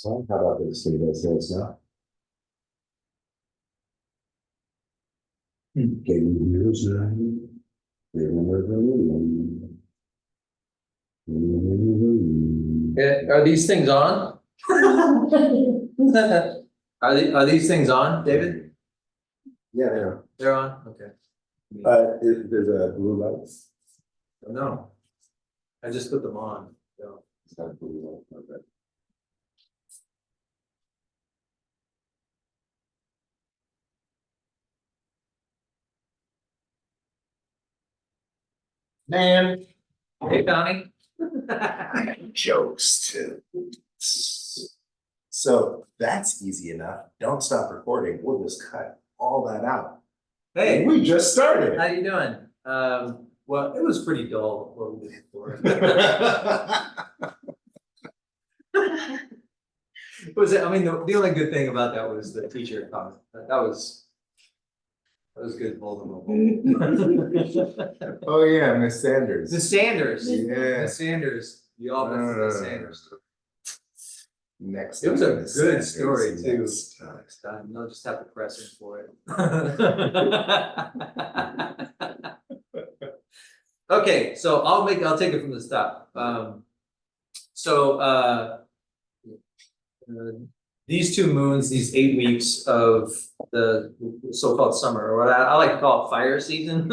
So how about this? See this is now. Can you hear us now? Are these things on? Are these things on, David? Yeah, They're on, okay. there's a blue light. No, I just put them on, so. It's not blue light, okay. Man. Hey, Donnie. Jokes too. So that's easy enough. Don't stop recording. We'll just cut all that out. Hey, We just started. how you doing? Well, it was pretty dull what we did before. I mean, the only good thing about that was the teacher comment. That was good. Oh yeah, Miss Sanders. The Sanders. Yeah. The Sanders. You all missed the Sanders. Next It was a time, good Miss Sanders, story too. next time. Next time, you'll just have to press him for it. Okay, so I'll take it from the top. These two moons, these 8 weeks of the so-called summer, or what I like to call it fire season.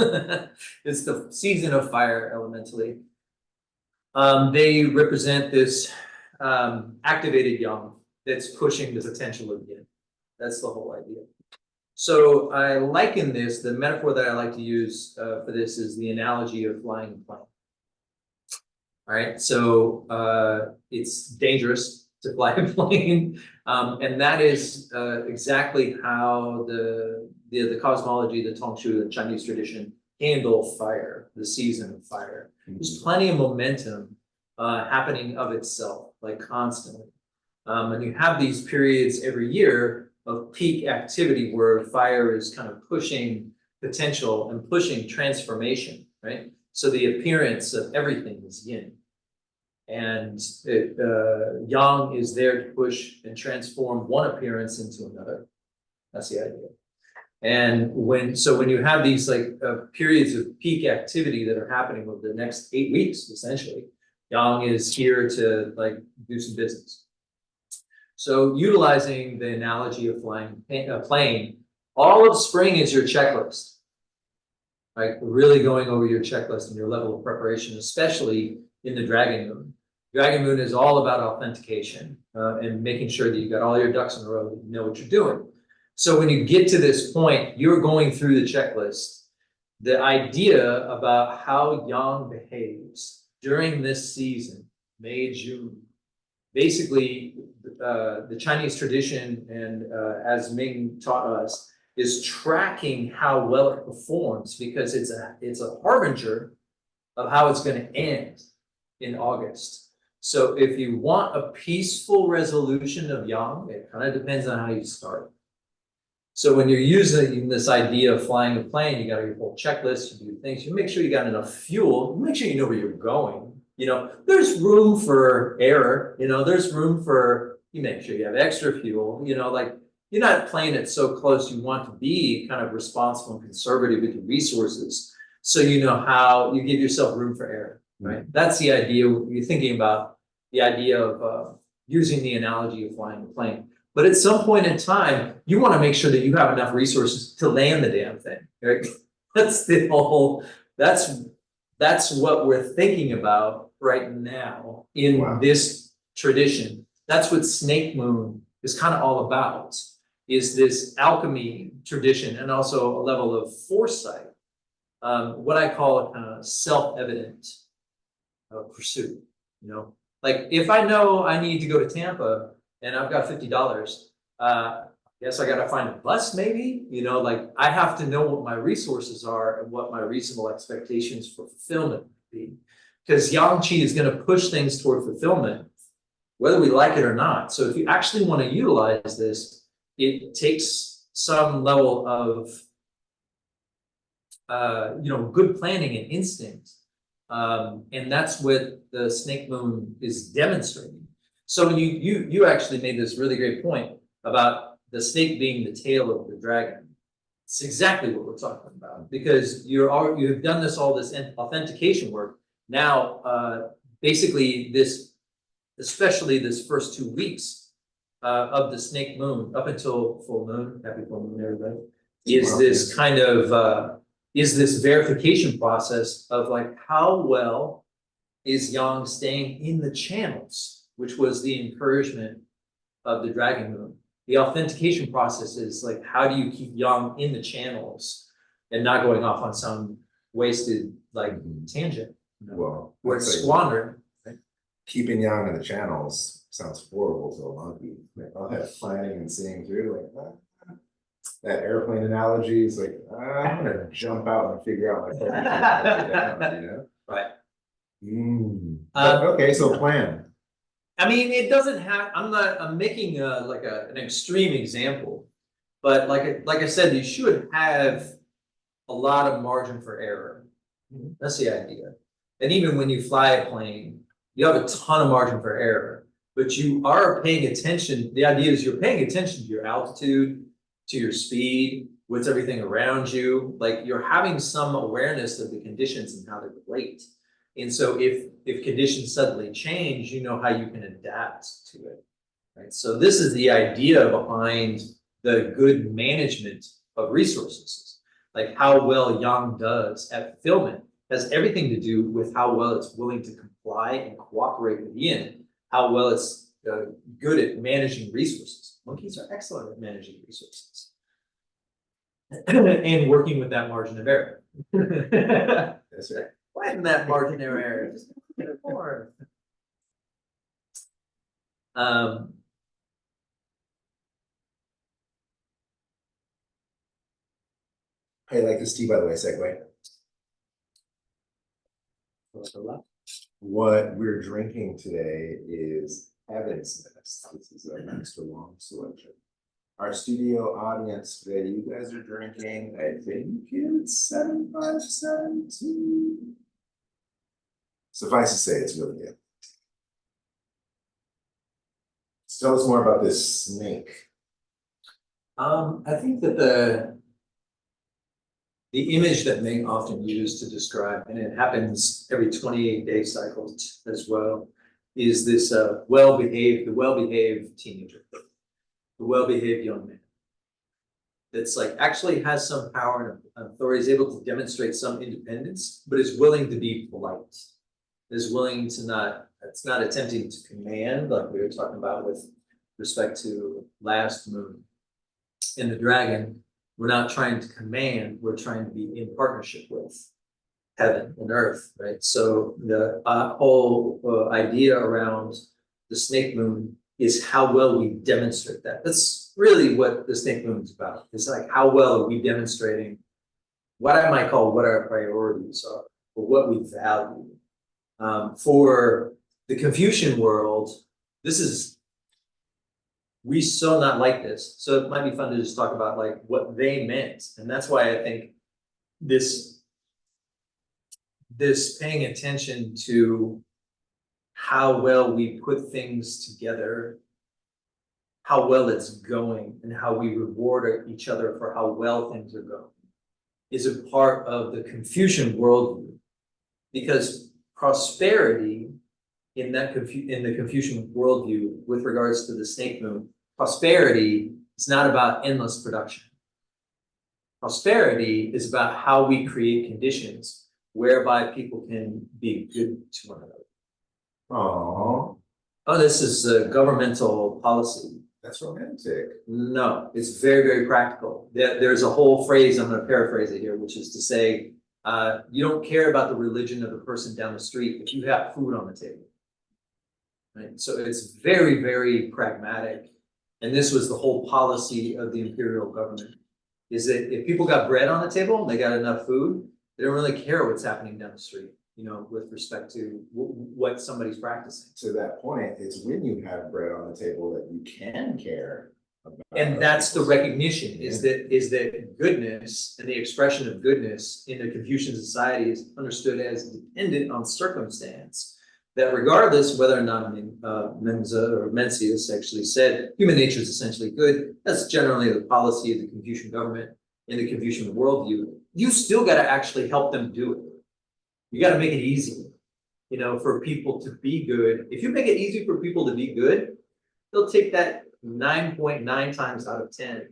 It's the season of fire elementally. They represent this activated yang that's pushing the potential of yin. That's the whole idea. So I liken this, the metaphor that I like to use for this is the analogy of flying a plane. All right, so it's dangerous to fly a plane, and that is exactly how the cosmology, the Tongshu, the Chinese tradition handle fire, the season of fire. There's plenty of momentum happening of itself, like constantly. And you have these periods every year of peak activity where fire is kind of pushing potential and pushing transformation, right? So the appearance of everything is yin. And yang is there to push and transform one appearance into another. That's the idea. And when you have these like periods of peak activity that are happening over the next 8 weeks, essentially, yang is here to like do some business. So utilizing the analogy of flying a plane, all of spring is your checklist, right? Really going over your checklist and your level of preparation, especially in the dragon moon. Dragon moon is all about authentication and making sure that you got all your ducks in a row, that you know what you're doing. So when you get to this point, you're going through the checklist. The idea about how yang behaves during this season, May, June, basically the Chinese tradition and as Ming taught us, is tracking how well it performs because it's a harbinger of how it's going to end in August. So if you want a peaceful resolution of yang, it kind of depends on how you start. So when you're using this idea of flying a plane, you got your whole checklist, you do things, you make sure you got enough fuel, you make sure you know where you're going. You know, there's room for error, you know, there's room for, you make sure you have extra fuel, you know, like you're not playing it so close, you want to be kind of responsible and conservative with your resources. So you know how you give yourself room for error, right? That's the idea. You're thinking about the idea of using the analogy of flying a plane. But at some point in time, you want to make sure that you have enough resources to land the damn thing, right? That's the whole, that's what we're thinking about right now in this tradition. That's what Snake Moon is kind of all about, is this alchemy tradition and also a level of foresight, what I call a self-evident pursuit, you know? Like if I know I need to go to Tampa and I've got $50, guess I got to find a bus maybe, you know, like I have to know what my resources are and what my reasonable expectations for fulfillment would be. Because Yang Qi is going to push things toward fulfillment, whether we like it or not. So if you actually want to utilize this, it takes some level of, you know, good planning and instinct. And that's what the Snake Moon is demonstrating. So you actually made this really great point about the snake being the tail of the dragon. It's exactly what we're talking about, because you've done all this authentication work. Now, basically especially this first 2 weeks of the snake moon up until full moon, happy full moon, everybody, is this kind of is this verification process of like how well is Yang staying in the channels, which was the encouragement of the dragon moon. The authentication process is like, how do you keep Yang in the channels and not going off on some wasted like tangent? Well, Where it's squandering. keeping Yang in the channels sounds horrible to a monkey. Like, I'll have planning and seeing through, like that airplane analogy is like, I'm gonna jump out and figure out my down, you know? Right. Okay, so plan. I mean, it doesn't have, I'm making an extreme example, but like I said, you should have a lot of margin for error. That's the idea. And even when you fly a plane, you have a ton of margin for error, but you are paying attention. The idea is you're paying attention to your altitude, to your speed, what's everything around you. Like you're having some awareness of the conditions and how they relate. And so if conditions suddenly change, you know how you can adapt to it, right? So this is the idea behind the good management of resources. Like how well Yang does at fulfillment has everything to do with how well it's willing to comply and cooperate with Yin, how well it's good at managing resources. Monkeys are excellent at managing resources and working with that margin of error. That's right. Widen that margin of error. Just a bit more. I like this tea, by the way, segue. What we're drinking today is Heaven's Nest. This is an extra long selection. Our studio audience today, you guys are drinking, I think it's 7.572. Suffice to say, it's really good. So tell us more about this snake. I think that the image that Ming often used to describe, and it happens every 28-day cycle as well, is this well-behaved teenager, the well-behaved young man. That's like actually has some power and authority, is able to demonstrate some independence, but is willing to be polite, is willing to it's not attempting to command, like we were talking about with respect to last moon. In the dragon, we're not trying to command, we're trying to be in partnership with heaven and earth, right? So the whole idea around the snake moon is how well we demonstrate that. That's really what the snake moon is about. It's like how well are we demonstrating what I might call what our priorities are, or what we value. For the Confucian world, we so not like this. So it might be fun to just talk about like what they meant. And that's why I think this paying attention to how well we put things together, how well it's going, and how we reward each other for how well things are going, is a part of the Confucian worldview. Because prosperity in the Confucian worldview with regards to the snake moon, prosperity is not about endless production. Prosperity is about how we create conditions whereby people can be good to one another. Oh, this is a governmental policy. That's romantic. No, it's very, very practical. There's a whole phrase, I'm going to paraphrase it here, which is to say, you don't care about the religion of the person down the street if you have food on the table. Right? So it's very, very pragmatic. And this was the whole policy of the imperial government, is that if people got bread on the table and they got enough food, they don't really care what's happening down the street, you know, with respect to what somebody's practicing. To that point, it's when you have bread on the table that you can care about. And that's the recognition, is that goodness and the expression of goodness in a Confucian society is understood as dependent on circumstance, that regardless whether or not Mensa or Mencius actually said human nature is essentially good, that's generally the policy of the Confucian government and the Confucian worldview, you still got to actually help them do it. You got to make it easy, you know, for people to be good. If you make it easy for people to be good, they'll take that 9.9 times out of 10.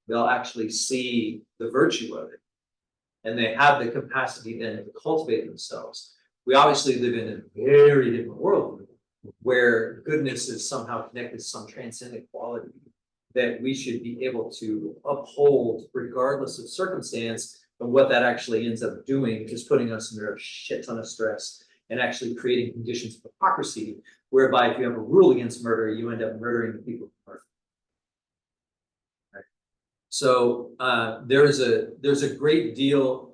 They'll actually see the virtue of it. And they have the capacity then to cultivate themselves. We obviously live in a very different world where goodness is somehow connected to some transcendent quality that we should be able to uphold regardless of circumstance. And what that actually ends up doing is putting us under a shit ton of stress and actually creating conditions of hypocrisy, whereby if you have a rule against murder, you end up murdering the people who murder. Right? So there's a great deal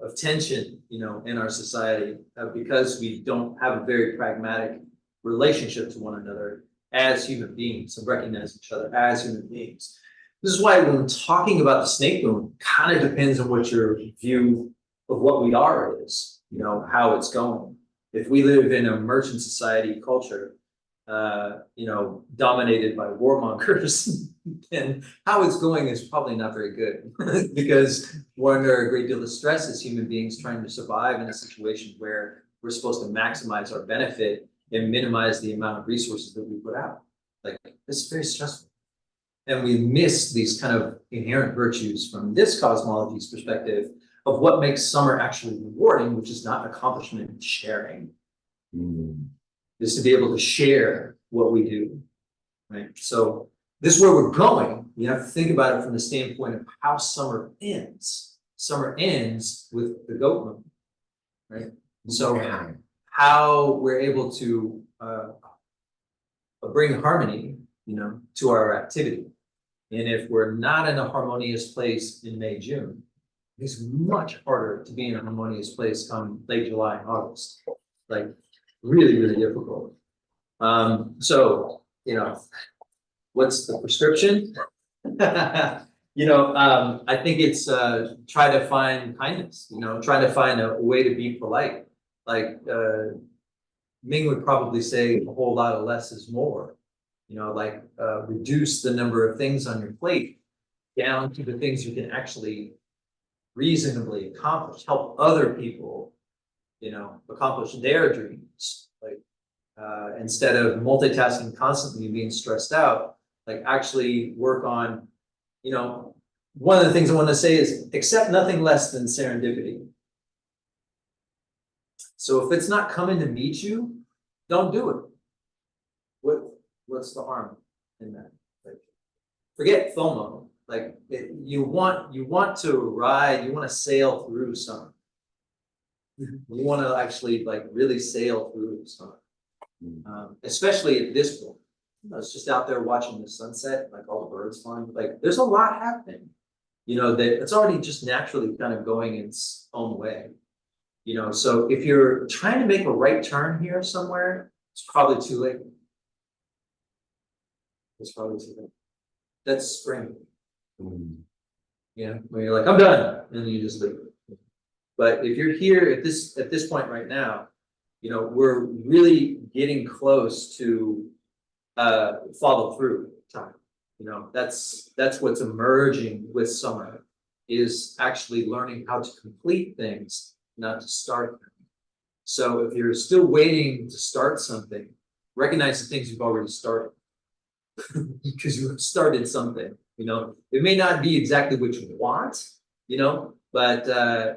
of tension, you know, in our society because we don't have a very pragmatic relationship to one another as human beings and recognize each other as human beings. This is why when talking about the snake moon, kind of depends on what your view of what we are is, you know, how it's going. If we live in a merchant society culture, you know, dominated by warmongers, then how it's going is probably not very good because we're under a great deal of stress as human beings trying to survive in a situation where we're supposed to maximize our benefit and minimize the amount of resources that we put out. Like, this is very stressful. And we miss these kind of inherent virtues from this cosmology's perspective of what makes summer actually rewarding, which is not accomplishment and sharing. Is to be able to share what we do, right? So this is where we're going. You have to think about it from the standpoint of how summer ends. Summer ends with the goat moon, right? So how we're able to bring harmony, you know, to our activity. And if we're not in a harmonious place in May, June, it's much harder to be in a harmonious place come late July and August. Like really, really difficult. So, you know, what's the prescription? You know, I think it's try to find kindness, you know, try to find a way to be polite. Like Ming would probably say a whole lot of less is more, you know, like reduce the number of things on your plate down to the things you can actually reasonably accomplish, help other people, you know, accomplish their dreams. Like instead of multitasking constantly being stressed out, like actually work on, you know, one of the things I want to say is accept nothing less than serendipity. So if it's not coming to meet you, don't do it. What's the harm in that? Like, forget FOMO. Like you want to ride, you want to sail through summer. You want to actually like really sail through summer, especially at this point. I was just out there watching the sunset, like all the birds flying. Like there's a lot happening, you know, that it's already just naturally kind of going its own way. You know, so if you're trying to make a right turn here somewhere, it's probably too late. It's probably too late. That's spring. You know, when you're like, I'm done, and you just leave. But if you're here at this point right now, you know, we're really getting close to follow through time. You know, that's what's emerging with summer is actually learning how to complete things, not to start them. So if you're still waiting to start something, recognize the things you've already started because you have started something. You know, it may not be exactly what you want, you know, but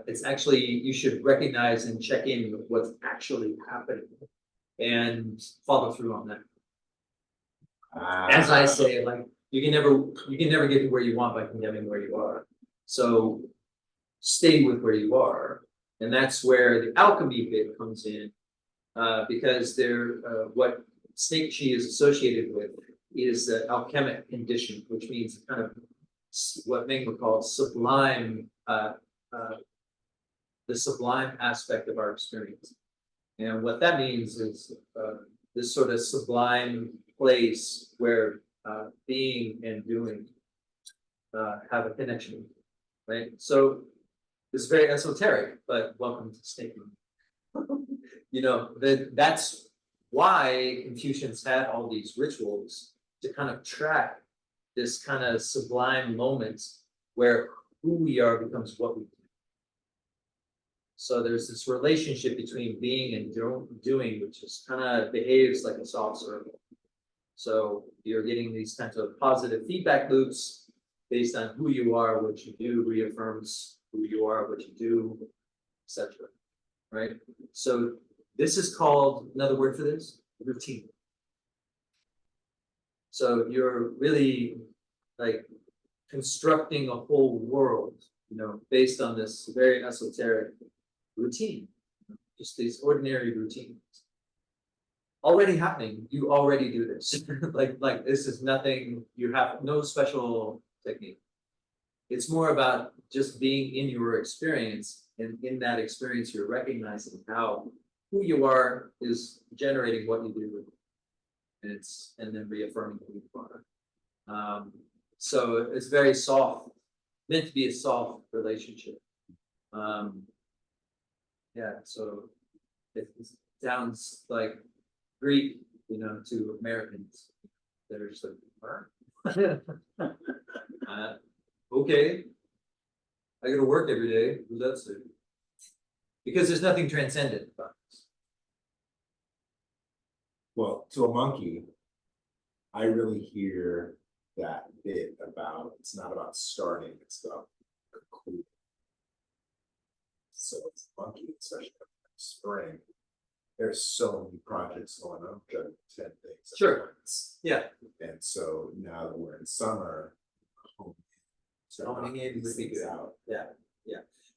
it's actually, you should recognize and check in with what's actually happening and follow through on that. As I say, like you can never get to where you want by condemning where you are. So stay with where you are, and that's where the alchemy bit comes in, because what snake chi is associated with is the alchemic condition, which means kind of what Ming would call sublime, the sublime aspect of our experience. And what that means is this sort of sublime place where being and doing have a connection, right? So it's very esoteric, but welcome to snake moon. You know, that's why Confucians had all these rituals to kind of track this kind of sublime moment where who we are becomes what we do. So there's this relationship between being and doing, which is kind of behaves like a soft circle. So you're getting these kinds of positive feedback loops based on who you are, what you do, reaffirms who you are, what you do, etc. Right? So this is called, another word for this, routine. So you're really like constructing a whole world, based on this very esoteric routine, just these ordinary routines. Already happening, you already do this. like this is nothing, you have no special technique. It's more about just being in your experience, and in that experience, you're recognizing how who you are is generating what you do, and then reaffirming who you are. So it's very soft, meant to be a soft relationship. Yeah, so it sounds like Greek, to Americans. They're just like, okay, I gotta work every day. Who does it? Because there's nothing transcendent about this. Well, to a monkey, I really hear that bit about, it's not about starting, it's about concluding. So it's a monkey, especially in spring, there's so many projects going on, juggling 10 things at Sure. once. Yeah, And so now that we're in summer, honing in would be things good. out. Yeah.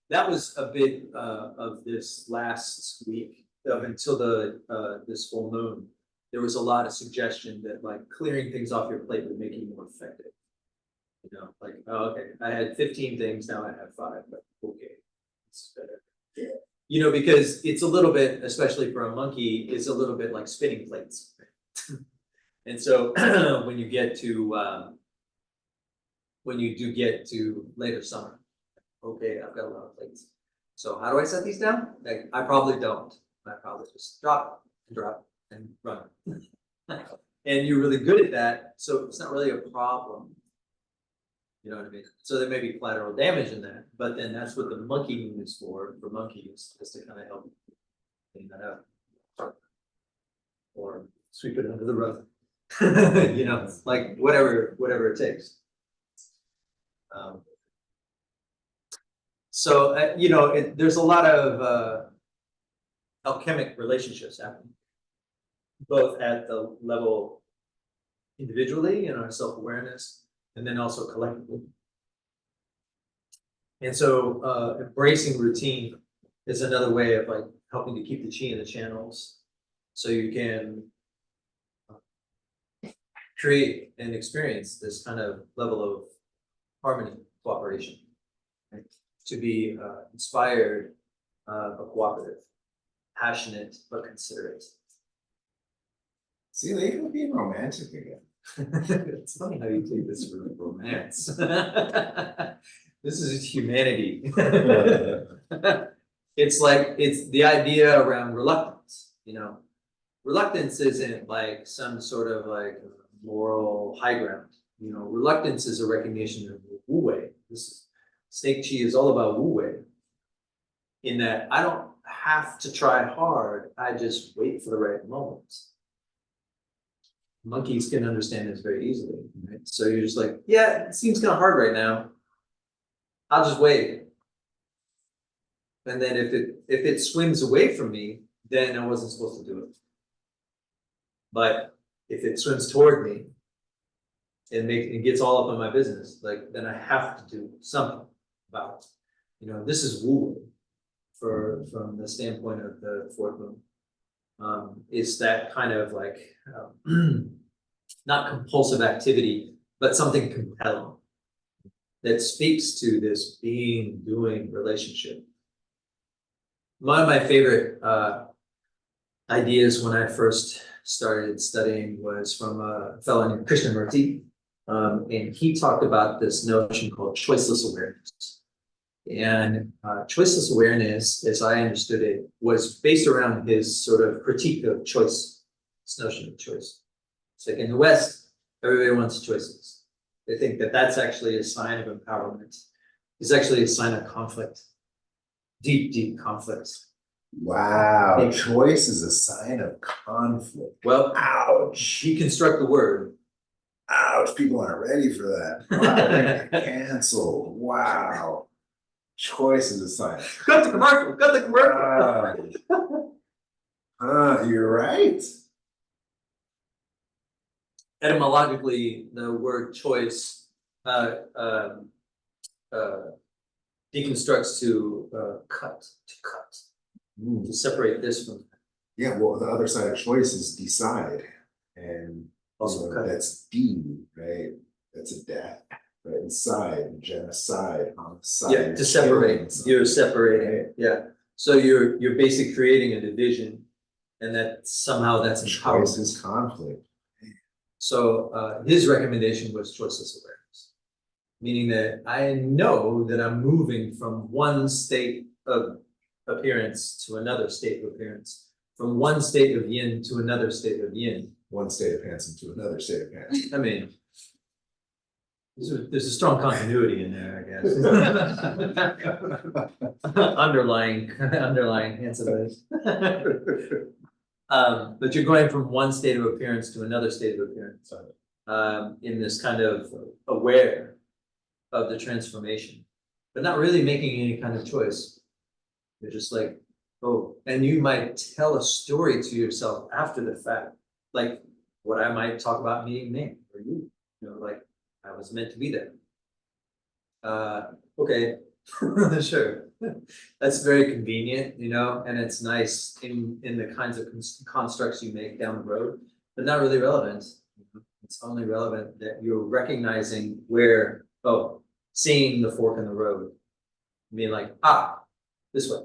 That was a bit of this last week, up until the this full moon. There was a lot of suggestion that like clearing things off your plate would make you more effective. Like, oh, okay, I had 15 things, now I have 5, but okay, it's better. Yeah. Because it's a little bit, especially for a monkey, it's a little bit like spinning plates. And so when you get to when you do get to later summer, okay, I've got a lot of plates. So how do I set these down? Like, I probably don't. I probably just drop and run. And you're really good at that, so it's not really a problem. You know what I mean? So there may be collateral damage in that, but then that's what the monkey is for monkeys, is to kind of help clean that up. Or sweep it under the rug. Like whatever it takes. So there's a lot of alchemic relationships happening, both at the level individually in our self-awareness, and then also collectively. And so embracing routine is another way of like helping to keep the chi in the channels, so you can create and experience this kind of level of harmony, cooperation, right? To be inspired, but cooperative, passionate, but considerate. See, they can be romantic again. It's funny how you take this for romance. This is humanity. It's the idea around reluctance, Reluctance isn't like some sort of like moral high ground. Reluctance is a recognition of wu wei. Snake chi is all about wu wei. In that I don't have to try hard, I just wait for the right moment. Monkeys can understand this very easily, right? So you're just like, yeah, it seems kind of hard right now. I'll just wait. And then if it swims away from me, then I wasn't supposed to do it. But if it swims toward me and gets all up in my business, like then I have to do something about it. This is wu from the standpoint of the fourth moon. It's that kind of like not compulsive activity, but something compelling that speaks to this being-doing relationship. One of my favorite ideas when I first started studying was from a fellow named Krishnamurti, and he talked about this notion called choiceless awareness. And choiceless awareness, as I understood it, was based around his sort of critique of choice this notion of choice. It's like in the West, everybody wants choices. They think that that's actually a sign of empowerment. It's actually a sign of conflict, deep, deep conflict. Wow, Big. choice is a sign of conflict. Well, Ouch. deconstruct the word. Ouch, people aren't ready for that. Wow, they're gonna get canceled. Wow. Choice is a sign. Cut the commercial. Cut the commercial. You're right. Etymologically, the word choice deconstructs to cut, to separate this from Yeah, well, the other side of choice is decide. And also also cut. that's D, right? That's a death. Right, inside, genocide, homicide. Yeah, to separate. You're separating. Right. Yeah. So you're basically creating a division, and that somehow that's empowerment. Choice is conflict. So his recommendation was choiceless awareness, meaning that I know that I'm moving from one state of appearance to another state of appearance, from one state of yin to another state of yin. One state of handsome to another state of handsome. I mean, there's a strong continuity in there, I guess. underlying handsomeness. But you're going from one state of appearance to another state of appearance, in this kind of aware of the transformation, but not really making any kind of choice. You're just like, oh, and you might tell a story to yourself after the fact, like what I might talk about meeting Nate or you know, like I was meant to be there. Okay, sure. That's very convenient, you know, and it's nice in the kinds of constructs you make down the road, but not really relevant. It's only relevant that you're recognizing where, seeing the fork in the road, being like, this way.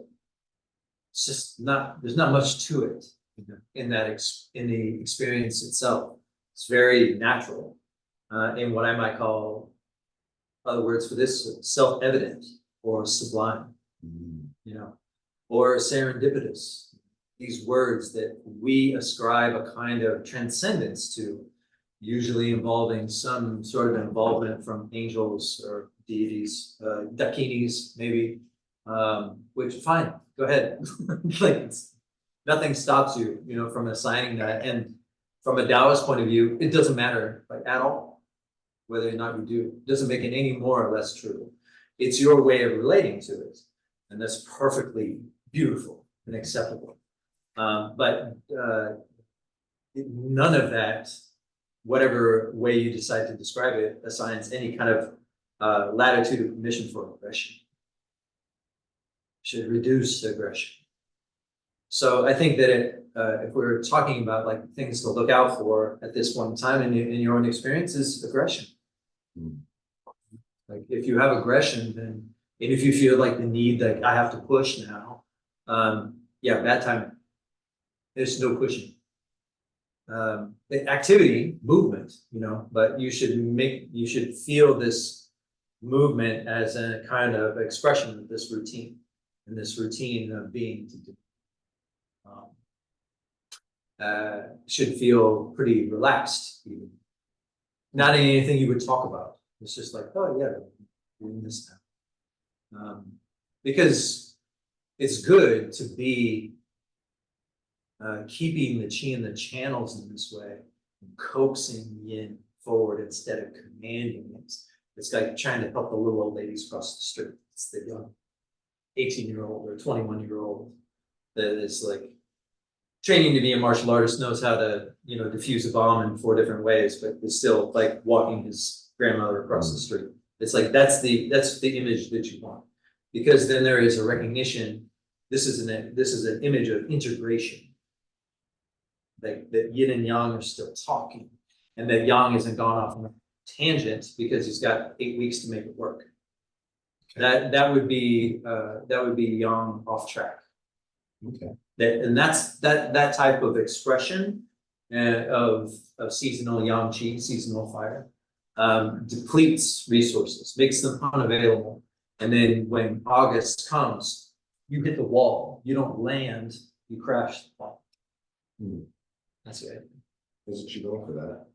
It's just not, there's not much to it in that in the experience itself. It's very natural, in what I might call, other words for this, self-evident or sublime, you know, or serendipitous. These words that we ascribe a kind of transcendence to, usually involving some sort of involvement from angels or deities, dakinis maybe, which fine, go ahead. Like nothing stops you, you know, from assigning that. And from a Taoist point of view, it doesn't matter like at all whether or not you do. It doesn't make it any more or less true. It's your way of relating to it, and that's perfectly beautiful and acceptable. But none of that, whatever way you decide to describe it, assigns any kind of latitude of permission for aggression. Should reduce aggression. So I think that if we're talking about like things to look out for at this point in time in your own experience, is aggression. Like if you have aggression, then and if you feel like the need that I have to push now, yeah, bad timing. There's no pushing. Activity, movement, you know, but you should feel this movement as a kind of expression of this routine, and this routine of being to do. Should feel pretty relaxed, even. Not anything you would talk about. It's just like, oh yeah, we're doing this now. Because it's good to be keeping the chi in the channels in this way, and coaxing yin forward instead of commanding it. It's like trying to help the little old ladies cross the street. It's the young 18-year-old or 21-year-old that is like training to be a martial artist, knows how to, you know, defuse a bomb in 4 different ways, but is still like walking his grandmother across the street. It's like that's the image that you want, because then there is a recognition. This is an image of integration. Like that yin and yang are still talking, and that yang hasn't gone off on a tangent because he's got 8 weeks to make it work. That would be yang off track. Okay. That type of expression of seasonal yang qi, seasonal fire, depletes resources, makes them unavailable. And then when August comes, you hit the wall. You don't land, you crash the wall. That's it. There's a qigong for that.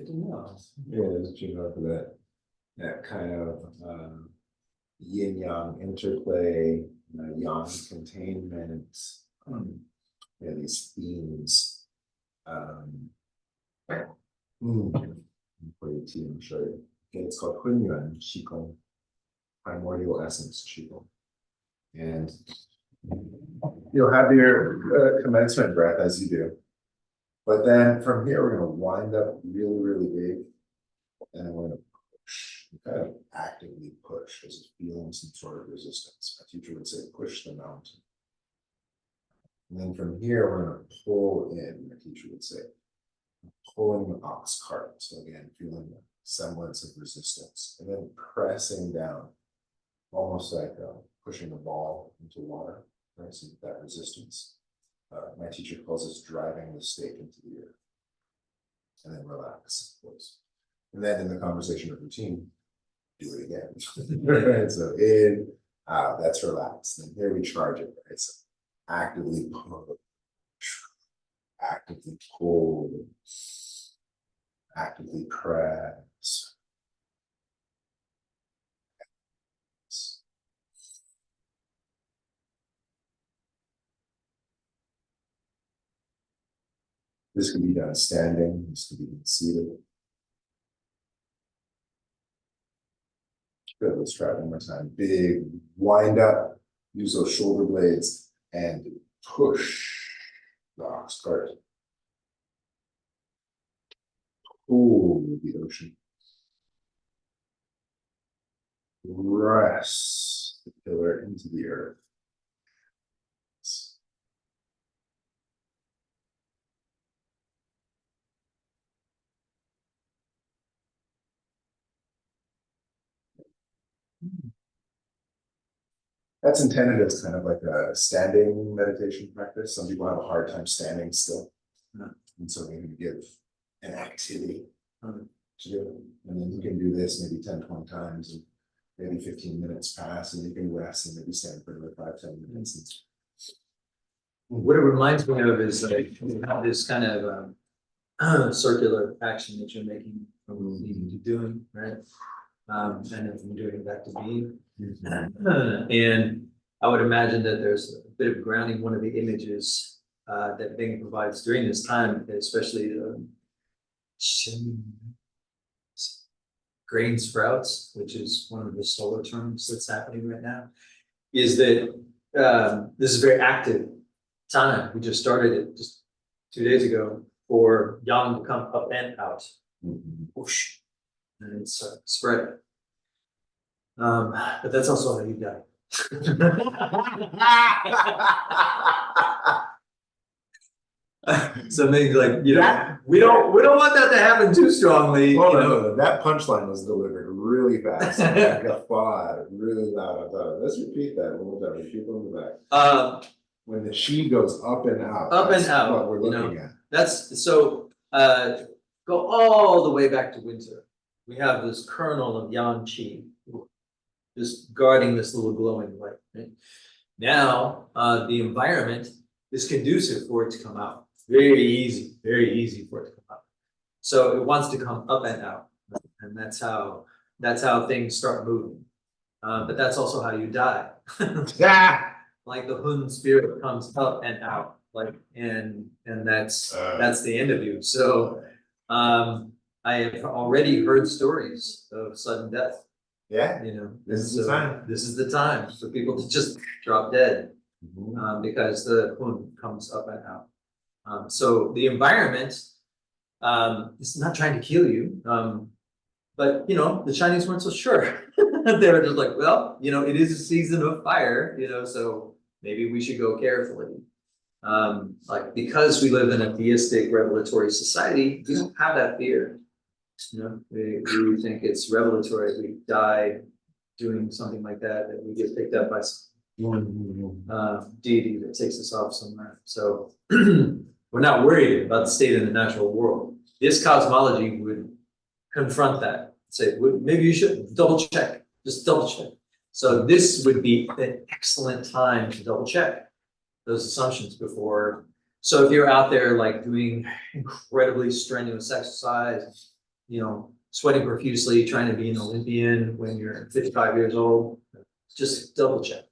I don't know. Yeah, there's a qigong for that. That kind of yin yang interplay, yang containment. Yeah, these themes. For your team, I'm sure. Okay, it's called Hunyuan Qigong, Primordial Essence Qigong. And you'll have your commencement breath as you do. But then from here, we're going to wind up really, really big. And then we're going to push, kind of actively push, as if feeling some sort of resistance. My teacher would say, push the mountain. And then from here, we're going to pull in, my teacher would say, pulling the ox cart. So again, feeling the semblance of resistance. And then pressing down, almost like pushing a ball into water, right? So that resistance. My teacher calls this driving the stake into the earth. And then relax, of course. And then in the conversation of routine, do it again. Right? So in, out, that's relaxed. And here we charge it, right? So actively push, actively pull, actively press. This can be done standing, this can be done seated. Good, let's try it one more time. Big wind up, use those shoulder blades and push the ox cart. Pull the ocean. Press the pillar into the earth. That's intended as kind of like a standing meditation practice. Some people have a hard time standing still. And so we can give an activity to do it. And then you can do this maybe 10, 20 times, and maybe 15 minutes pass, and you can rest and maybe stand for another 5, 10 minutes. What it reminds me of is like you have this kind of circular action that you're making from needing to doing, right? And then from doing back to being. And I would imagine that there's a bit of grounding. One of the images that Bing provides during this time, especially the grain sprouts, which is one of the solar terms that's happening right now, is that this is a very active time. We just started it just 2 days ago for yang to come up and out. Whoosh. And it's spread. But that's also how you die. So maybe like, you know, we don't want that to happen too strongly. Oh, you no, know? no, that punchline was delivered really fast. Like a fly, really loud. I thought, let's repeat that one more time. Repeat it in the back. When the chi goes up and out, Up and that's out, what we're you know. looking at. That's so go all the way back to winter. We have this kernel of yang qi just guarding this little glowing light. Right? Now the environment is conducive for it to come out. Very easy for it to come out. So it wants to come up and out, right? And that's how things start moving. But that's also how you die. Like the Hun spirit comes up and out, like and that's the end of you. So I have already heard stories of sudden death. Yeah, You know, this is the time. This is the time for people to just drop dead because the Hun comes up and out. So the environment is not trying to kill you, but you know the Chinese weren't so sure. They were just like, well, you know, it is a season of fire, you know, so maybe we should go carefully. Like because we live in a theistic revelatory society, we don't have that fear. You know, we think it's revelatory. We die doing something like that, that we get picked up by some deity that takes us off somewhere. So we're not worried about the state of the natural world. This cosmology would confront that. Say, maybe you should double check, just double check. So this would be an excellent time to double check those assumptions before So if you're out there like doing incredibly strenuous exercise, sweating profusely, trying to be an Olympian when you're 55 years old, just double check.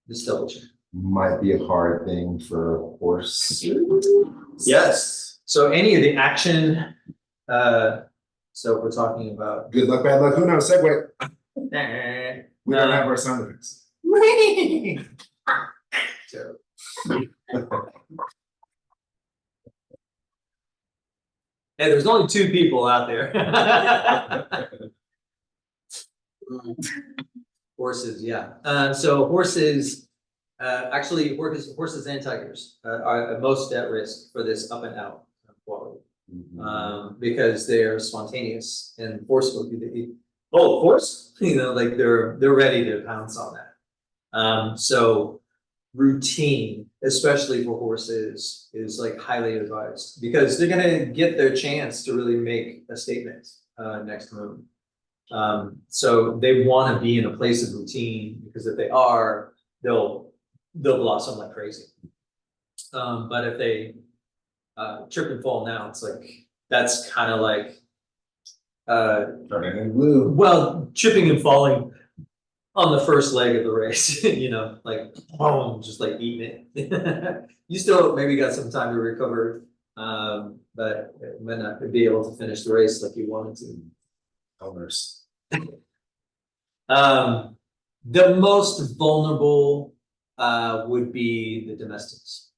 Just double check. Might be a hard thing for horse. Yes. So any of the action, so we're talking about. Good luck, bad luck. Who knows? Segue. Eh, We don't have our sound effects. Terrible. Hey, there's only two people out there. Horses, yeah. So horses, actually horses and tigers are most at risk for this up and out quality. Because they're spontaneous and forceful. Force, like they're ready to pounce on that. So routine, especially for horses, is like highly advised because they're gonna get their chance to really make a statement next moon. So they want to be in a place of routine because if they are, they'll blossom like crazy. But if they trip and fall now, it's like that's kind of like Turning in blue. well, tripping and falling on the first leg of the race, like boom, just like eating it. You still maybe got some time to recover, but it might not be able to finish the race like you wanted to. Owners. The most vulnerable would be the domestics.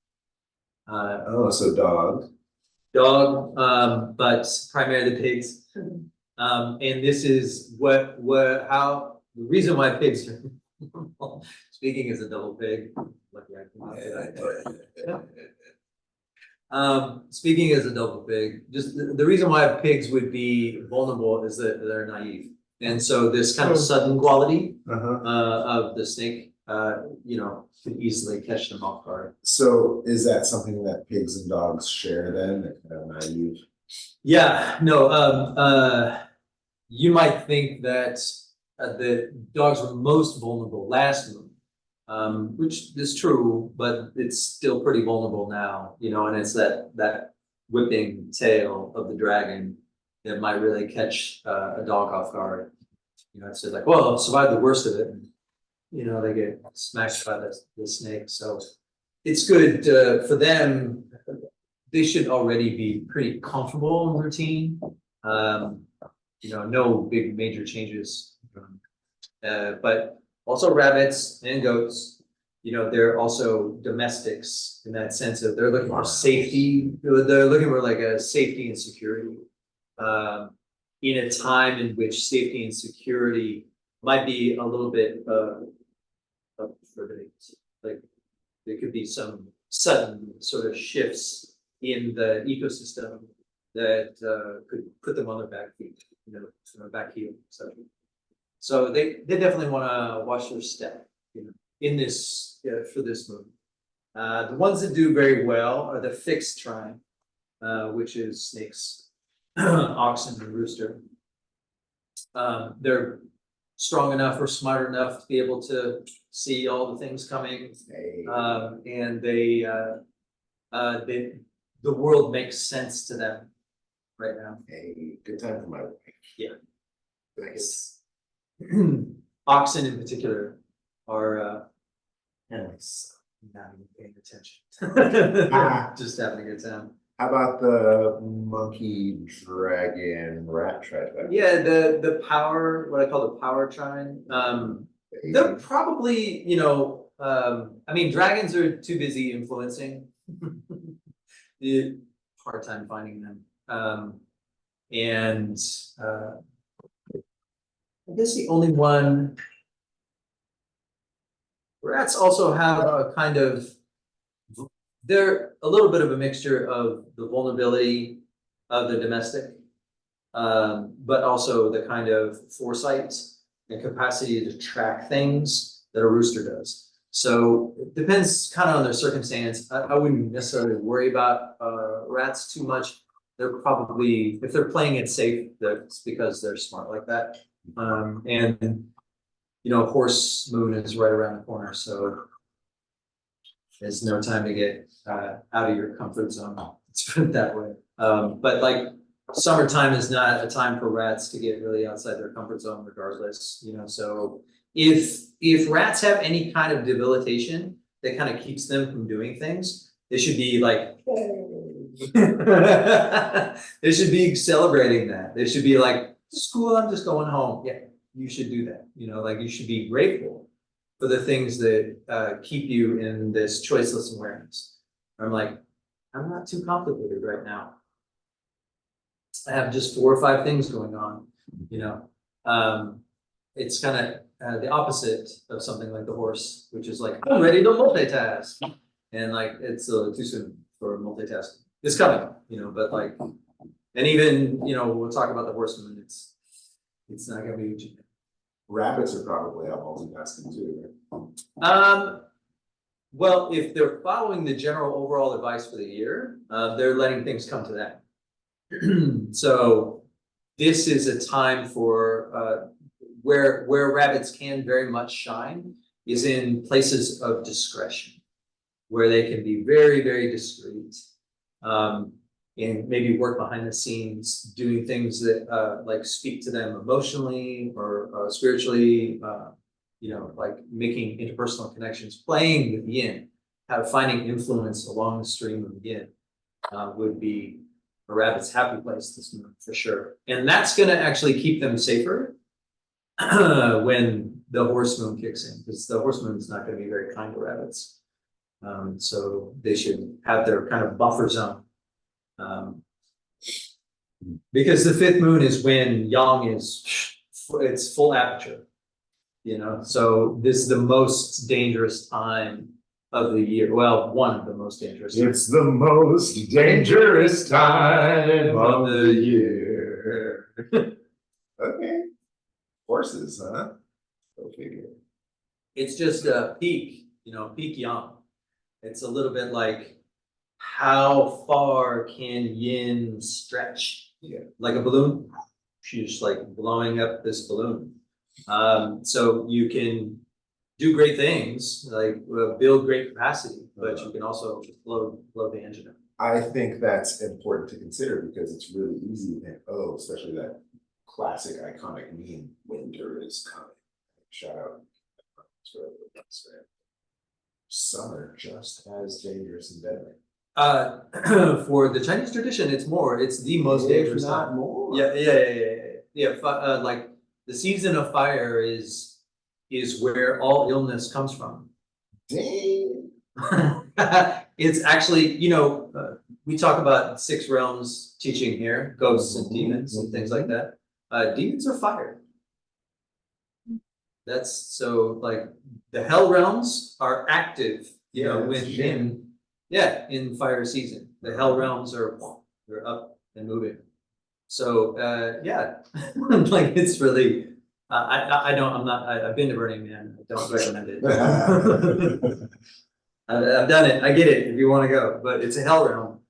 So Dog, but primarily the pigs. And this is how the reason why pigs are speaking as a double pig. Lucky I came out for that. Speaking as a double pig, just the reason why pigs would be vulnerable is that they're naive. And so this kind of sudden quality of the snake, could easily catch them off guard. So is that something that pigs and dogs share then? They're kind of naive. Yeah, no, you might think that the dogs were most vulnerable last moon, which is true, but it's still pretty vulnerable now, and it's that whipping tail of the dragon that might really catch a dog off guard. It's like, well, I'll survive the worst of it. And, they get smashed by the snake. So it's good for them. They should already be pretty comfortable in routine. No big major changes. But also rabbits and goats, they're also domestics in that sense of they're looking for safety. They're looking for like a safety and security. In a time in which safety and security might be a little bit like there could be some sudden sort of shifts in the ecosystem that could put them on their back feet, back heel. So they definitely want to watch their step, in this for this move. The ones that do very well are the fixed trine, which is snakes, oxen, and rooster. They're strong enough or smart enough to be able to see all the things coming, and the world makes sense to them right now. Hey, good time for my wife. Yeah. Nice. Oxen in particular are Nice. not even paying attention. Just having a good time. How about the monkey, dragon, rat trifecta? Yeah, the power, what I call the power trine. They're probably, dragons are too busy influencing. Hard time finding them. And I guess the only one, rats also have a kind of, they're a little bit of a mixture of the vulnerability of the domestic, but also the kind of foresight and capacity to track things that a rooster does. So it depends kind of on their circumstance. I wouldn't necessarily worry about rats too much. They're probably, if they're playing it safe, that's because they're smart like that. And horse moon is right around the corner, so There's no time to get out of your comfort zone. Let's put it that way. But like summertime is not a time for rats to get really outside their comfort zone regardless, you know, so if rats have any kind of debilitation that kind of keeps them from doing things, they should be like, they should be celebrating that. They should be like, school, I'm just going home. Yeah, you should do that. You know, like you should be grateful for the things that keep you in this choiceless awareness. I'm like, I'm not too complicated right now. I have just 4 or 5 things going on, you know. It's kind of the opposite of something like the horse, which is like, I'm ready to multitask. And like, it's too soon for multitasking. It's coming, you know, but like, and even, you know, we'll talk about the horseman, it's not gonna be. Rabbits are probably out multitasking too, right? Well, if they're following the general overall advice for the year, they're letting things come to them. So this is a time for where rabbits can very much shine is in places of discretion, where they can be very, very discreet, and maybe work behind the scenes, doing things that like speak to them emotionally or spiritually, you know, like making interpersonal connections, playing with yin, finding influence along the stream of yin would be a rabbit's happy place this month for sure. And that's gonna actually keep them safer when the horse moon kicks in, because the horse moon is not gonna be very kind to rabbits. So they should have their kind of buffer zone. Because the 5th moon is when yang is, it's full aperture, you know, so this is the most dangerous time of the year. Well, one of the most dangerous. It's the most dangerous time of the year. Okay. Horses, huh? Go figure. It's just a peak, you know, peak yang. It's a little bit like, how far can yin stretch? Yeah. Like a balloon. She's like blowing up this balloon. So you can do great things, like build great capacity, but you can also blow the engine up. I think that's important to consider because it's really easy to think, oh, especially that classic iconic meme, winter is coming. Shout out. Summer just as dangerous and deadly. For the Chinese tradition, it's the most dangerous If not time. more. Yeah. Like the season of fire is where all illness comes from. Dang. It's actually, you know, we talk about 6 realms teaching here, ghosts and demons and things like that. Demons are fire. That's so like the hell realms are active, you know, in fire season. The hell realms they're up and moving. So yeah, like it's really I've been to Burning Man. I don't recommend it. I've done it. I get it if you want to go, but it's a hell realm.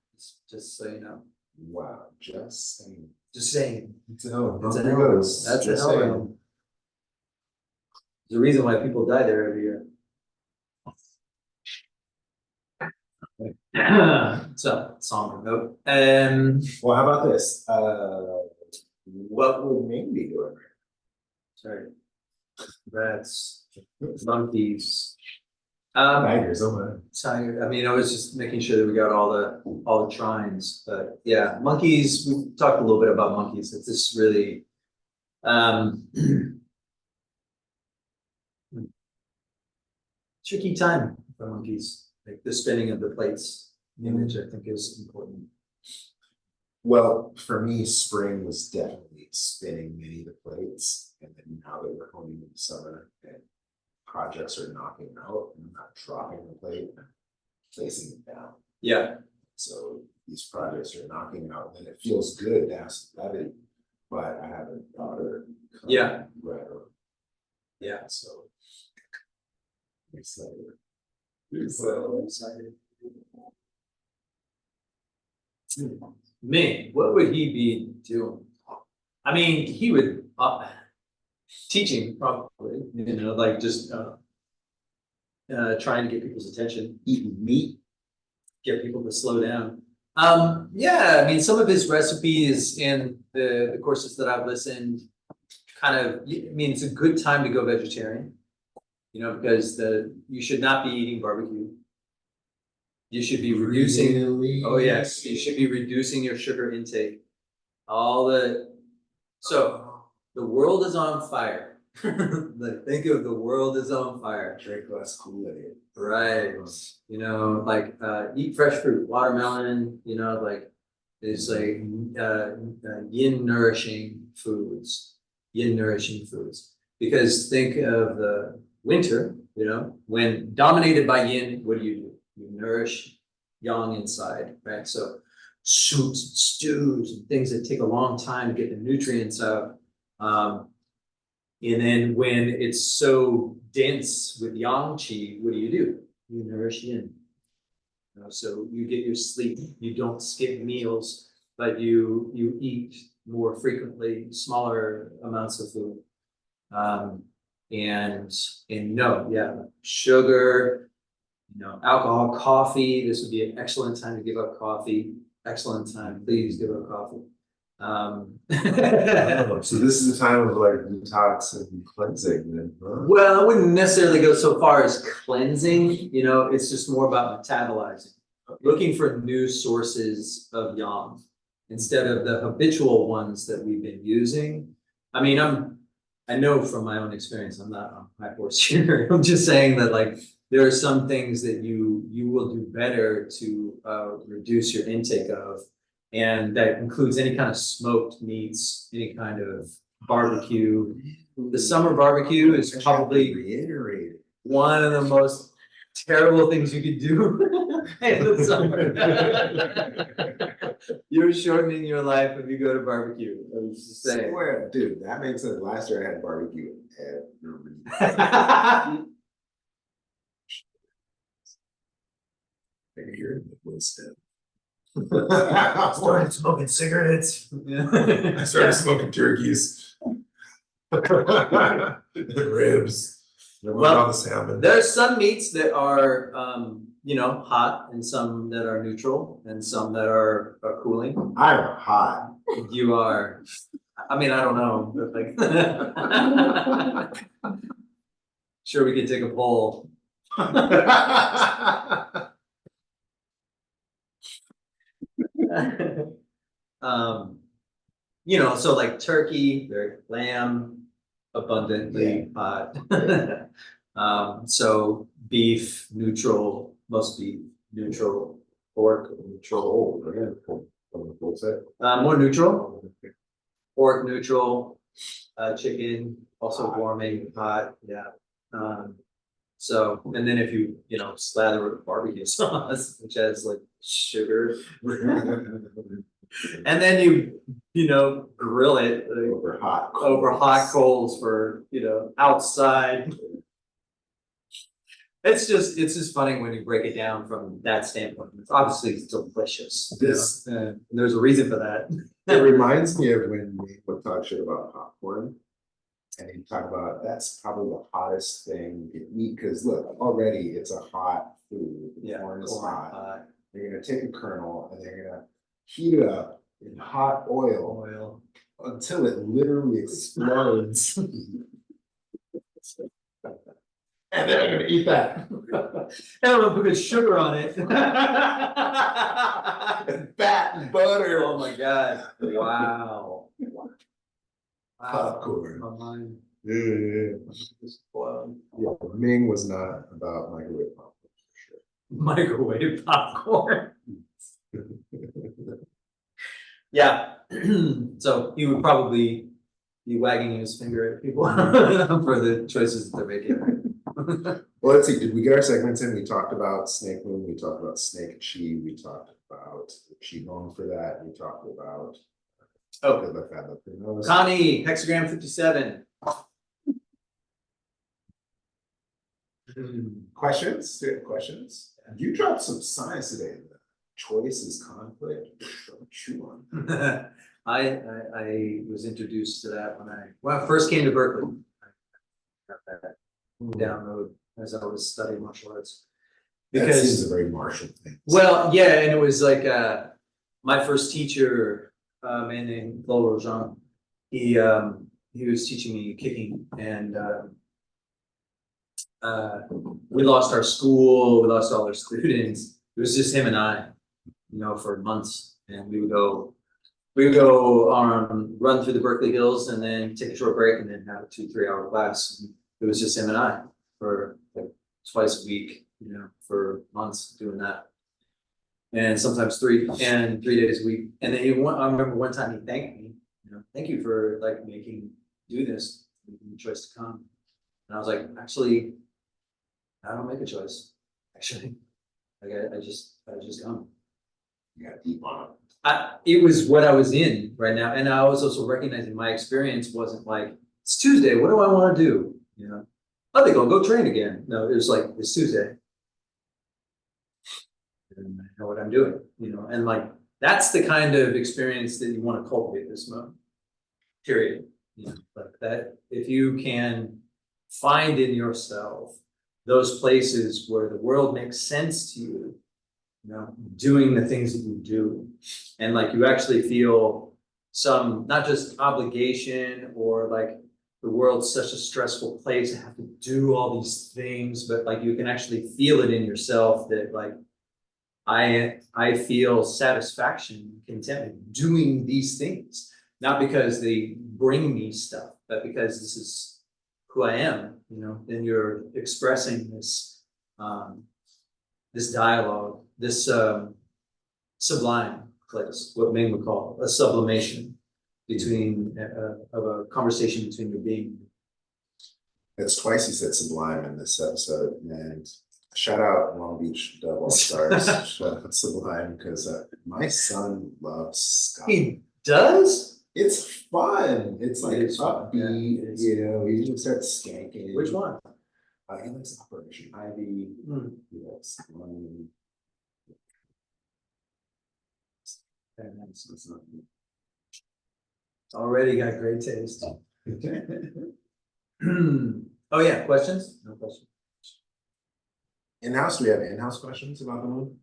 Just so you know. Wow, just saying. Just saying. It's a hell It's a hell realm. That's a hell realm. There's a reason why people die there every year. So, somber note. Well, how about this? What would Ming be doing? Sorry. Rats, monkeys. Tigers, oh my. Tiger. I mean, I was just making sure that we got all the trines, but yeah, monkeys. We talked a little bit about monkeys. It's just really, tricky time for monkeys. Like the spinning of the plates image, I think is important. Well, for me, spring was definitely spinning many of the plates, and then now that we're going into summer and projects are knocking out, and I'm not dropping the plate, I'm placing it down. Yeah. So these projects are knocking out, and it feels good to have some levity, but I have a daughter. Yeah. Right. Yeah. So I'm excited. So excited. Me, what would he be doing? I mean, he would teaching probably, you know, like just trying to get people's attention, Eating meat. get people to slow down. Yeah, I mean, some of his recipes in the courses that I've listened, kind of, I mean, it's a good time to go vegetarian. You know, because you should not be eating barbecue. You should be reducing, Really? oh yes, you should be reducing your sugar intake. So the world is on fire. Like, think of the world is on fire. Drink less Kool-Aid. Right. You know, like eat fresh fruit, watermelon, you know, like it's like yin nourishing foods. Yin nourishing foods. Because think of the winter, you know, when dominated by yin, what do? You nourish yang inside, right? So soups and stews and things that take a long time to get the nutrients out. And then when it's so dense with yang qi, what do? You nourish yin. You know, so you get your sleep, you don't skip meals, but you eat more frequently, smaller amounts of food. And no, yeah, sugar, you know, alcohol, coffee. This would be an excellent time to give up coffee. Excellent time, please give up coffee. So this is a time of like detox and cleansing then, huh? Well, I wouldn't necessarily go so far as cleansing, you know, it's just more about metabolizing, looking for new sources of yang instead of the habitual ones that we've been using. I mean, I know from my own experience, I'm not on high horse here. I'm just saying that like there are some things that you will do better to reduce your intake of, and that includes any kind of smoked meats, any kind of barbecue. The summer barbecue is probably one of the most terrible things you could do in the summer. You're shortening your life if you go to barbecue. I was just saying. Swear, dude, that makes sense. Last year I had barbecue every year. I started smoking cigarettes. I started smoking turkeys. Ribs. Well, On the salmon. There's some meats that are, you know, hot, and some that are neutral, and some that are cooling. I'm hot. You are, I mean, I don't know, but like. Sure, we could take a poll. You know, so like turkey, lamb, abundantly hot. So beef, neutral, most beef, neutral, pork, neutral, more neutral, pork, neutral, chicken, also warming, hot, yeah. So, and then if you know, slather it with barbecue sauce, which has like sugar. And then you know, grill it Over hot coals for, you know, outside. It's just funny when you break it down from that standpoint. It's obviously delicious. This there's a reason for that. it reminds me of when we would talk shit about popcorn. And you talk about that's probably the hottest thing you can eat, because look, already it's a hot food. The corn is hot. You're gonna take a kernel and they're gonna heat it up in hot oil until it literally explodes. And then I'm gonna eat that. And I'm gonna put good sugar on it. And fat and butter. Oh my God. Wow. Popcorn. My mind Yeah. is blown. Yeah, Ming was not about microwave popcorn for sure. Microwave popcorn. Yeah. So he would probably be wagging his finger at people for the choices that they're making. Well, let's see, did we get our segments in? We talked about snake moon, we talked about snake chi, we talked about qigong for that, we talked about Connie, hexagram 57. Questions? Questions? You dropped some science today. Choice is conflict. Chew on. I was introduced to that when I first came to Berkeley. I got that download as I was studying martial arts. That Because seems a very martial thing. well, yeah, and it was like my first teacher, a man named Claude Rojan, he was teaching me kicking, and we lost our school, we lost all our students. It was just him and I, for months, and we would go on run through the Berkeley Hills and then take a short break and then have a 2-3 hour class. And it was just him and I for like twice a week, for months doing that. And sometimes 3 days a week. And then I remember one time he thanked me, thank you for like making do this, making the choice to come. And I was like, actually, I don't make a choice. Actually, like I just come. You got deep on it. It was what I was in right now. And I was also recognizing my experience wasn't like, it's Tuesday, what do I want to do? I think I'll go train again. No, it was like, it's Tuesday. And I know what I'm doing, and like, that's the kind of experience that you want to cultivate this moment, period. Like that, if you can find in yourself those places where the world makes sense to you, doing the things that you do, and like you actually feel some, not just obligation or like the world's such a stressful place, I have to do all these things, but like you can actually feel it in yourself that like, I feel satisfaction, contentment doing these things, not because they bring me stuff, but because this is who I am, then you're expressing this, this dialogue, this sublime place, what Ming would call a sublimation between of a conversation between your being. It's twice he said sublime in this episode, and shout out Long Beach Dub All Stars. Shout out Sublime, because my son loves ska. He does? It's fun. It's like It is fun, upbeat, yeah, it is. he just starts skanking. Which one? He likes Operation Ivy. He likes Very nice. Already got great taste. Oh yeah, questions? No questions. In-house, do we have in-house questions about the movie?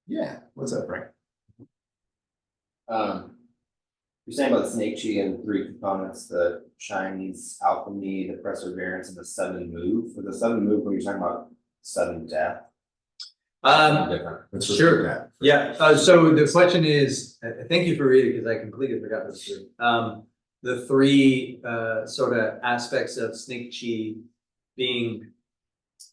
Yeah, what's up, Frank? You're saying about the snake chi and 3 components, the Chinese alchemy, the perseverance, and the sudden move. For the sudden move, when you're talking about sudden death, different. Let's Sure. repeat that. Yeah, so the question is, thank you for reading, because I completely forgot those 3. The 3 sort of aspects of snake chi being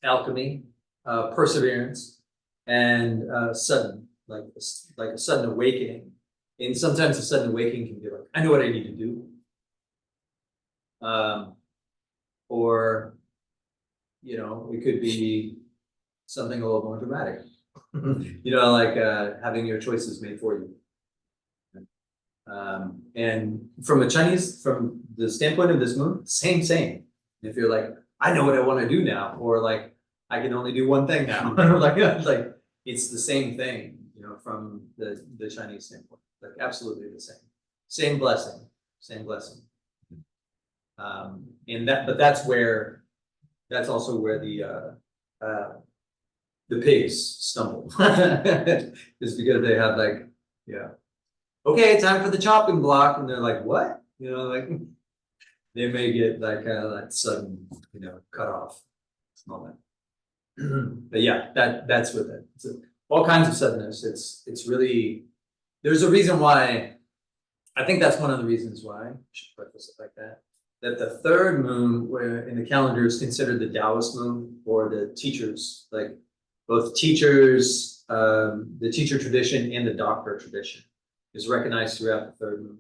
alchemy, perseverance, and sudden, like a sudden awakening. And sometimes a sudden awakening can be like, I know what I need to do. Or, it could be something a little more dramatic. Like having your choices made for you. And from the standpoint of this moon, same. If you're like, I know what I want to do now, or like, I can only do one thing now. like it's the same thing, from the Chinese standpoint, like absolutely the same. Same blessing. But that's also where the pigs stumble. Is because they have like, okay, time for the chopping block, and they're like, what? Like they may get like that sudden, cut off moment. But yeah, that's with it. So all kinds of suddenness. It's really, there's a reason why. I think that's one of the reasons why I should preface it like that. That the 3rd moon, where in the calendar, is considered the Taoist moon, or the teachers, like both teachers, the teacher tradition and the doctor tradition is recognized throughout the 3rd moon.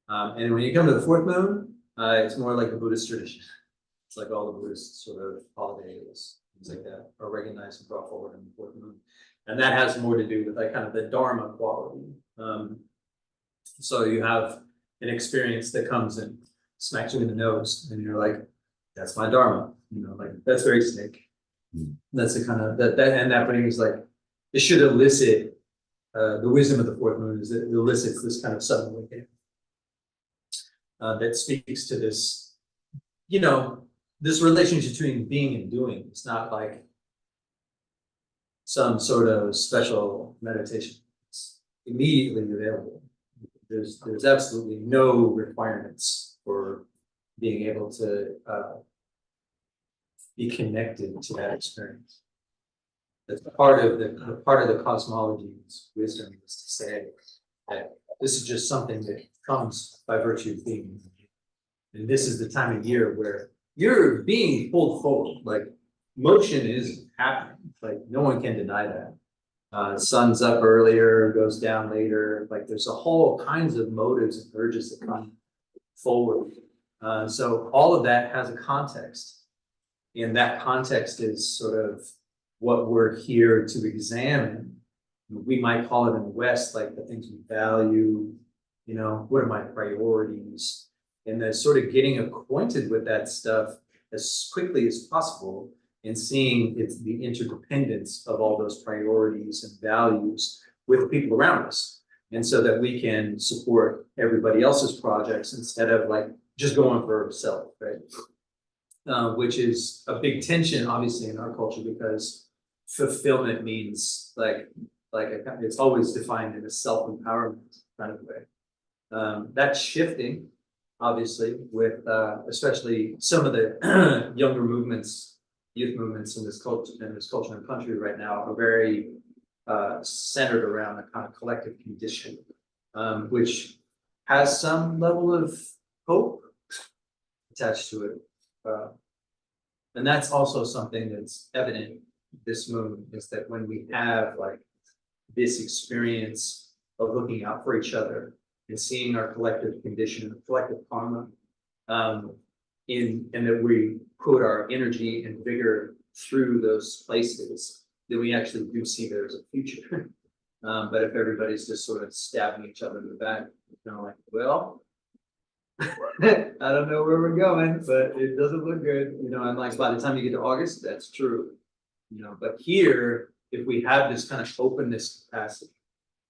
And when you come to the 4th moon, it's more like the Buddhist tradition. It's like all the Buddhist sort of holidays, things like that, are recognized and brought forward in the 4th moon. And that has more to do with like kind of the Dharma quality. So you have an experience that comes and smacks you in the nose, and you're like, that's my Dharma, like that's very snake. That's the kind of that brings like, it should elicit the wisdom of the 4th moon is that it elicits this kind of sudden awakening that speaks to this you know, this relationship between being and doing, it's not like some sort of special meditation. It's immediately available. There's absolutely no requirements for being able to be connected to that experience. That's part of the cosmology's wisdom is to say that this is just something that comes by virtue of being. And this is the time of year where you're being pulled forward, like motion is happening, like no one can deny that. Sun's up earlier, goes down later, like there's a whole kinds of motives and urges that come forward. So all of that has a context. And that context is sort of what we're here to examine. We might call it in the West, like the things we value, you know, what are my priorities? And then sort of getting acquainted with that stuff as quickly as possible and seeing it's the interdependence of all those priorities and values with the people around us. And so that we can support everybody else's projects instead of like just going for self, right? Which is a big tension, obviously, in our culture because fulfillment means it's always defined in a self-empowerment kind of way. That's shifting, obviously, with especially some of the younger movements, youth movements in this culture and country right now are very centered around a kind of collective condition, which has some level of hope attached to it. And that's also something that's evident this moon is that when we have like this experience of looking out for each other and seeing our collective condition and collective karma, and that we put our energy and vigor through those places, then we actually do see there's a future. But if everybody's just sort of stabbing each other in the back, you know, like, well, I don't know where we're going, but it doesn't look good, you know, and like by the time you get to August, that's true. You know, but here, if we have this kind of openness capacity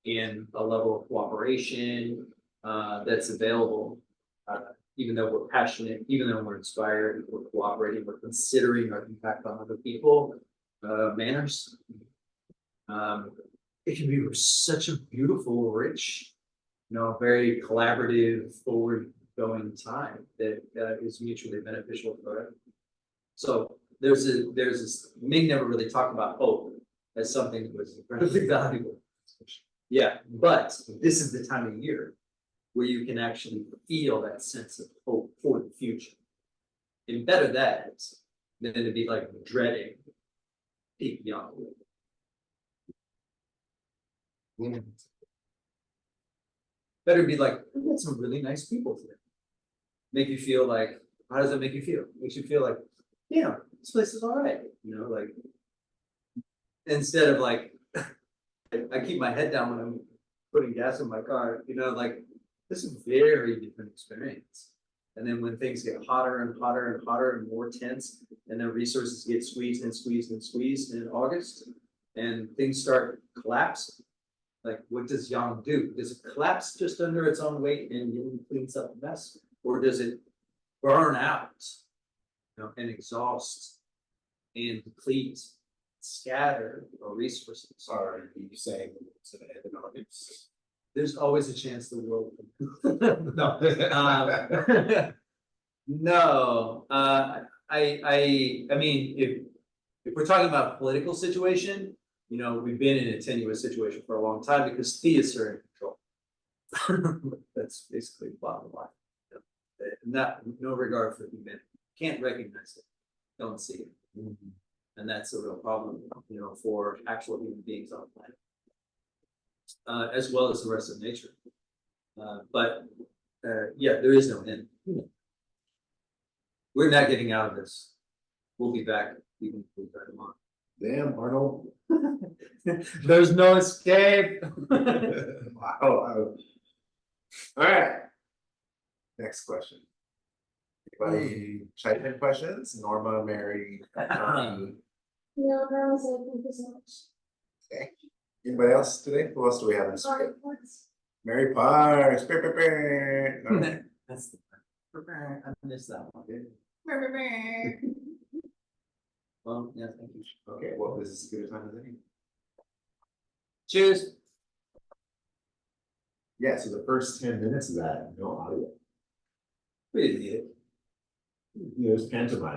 and a level of cooperation that's available, even though we're passionate, even though we're inspired, we're cooperating, we're considering our impact on other people, manners. It can be such a beautiful, rich, you know, very collaborative, forward-going time that is mutually beneficial for everyone. So there's this. Ming never really talked about hope as something that was incredibly valuable. Yeah, but this is the time of year where you can actually feel that sense of hope for the future. And better that than to be like dreading peak young. Better be like, we got some really nice people today. Make you feel like, how does that make you feel? Makes you feel like, yeah, this place is all right. You know, like instead of like, I keep my head down when I'm putting gas in my car, you know, like this is a very different experience. And then when things get hotter and hotter and hotter and more tense, and then resources get squeezed and squeezed and squeezed in August, and things start collapsing. Like, what does yang do? Does it collapse just under its own weight and cleans up the mess? Or does it burn out, you know, and exhaust and deplete, scatter our resources? Are you saying to the end of August? There's always a chance the world No. no. I mean, if we're talking about political situation, you know, we've been in a tenuous situation for a long time because theists are in control. That's basically the bottom line. No regard for humanity. Can't recognize it. Don't see it. Mm-hmm. And that's a real problem, you know, for actual human beings on the planet, as well as the rest of nature. But yeah, there is no end. We're not getting out of this. We'll be back even if we try tomorrow. Damn, Arnold. There's no escape. Wow. All right. Next question. Anybody type in questions? Norma, Mary, Tony. No, that was it. Thank you so much. Okay. Anybody else today? Who else do we have in Sorry, script? what's- Mary Parks. All right. That's the I missed that one. Well, yeah, thank you. Okay, well, this is as good a time as any. Cheers. Yeah, so the first 10 minutes of that, no audio. We didn't need it. It was pantomime.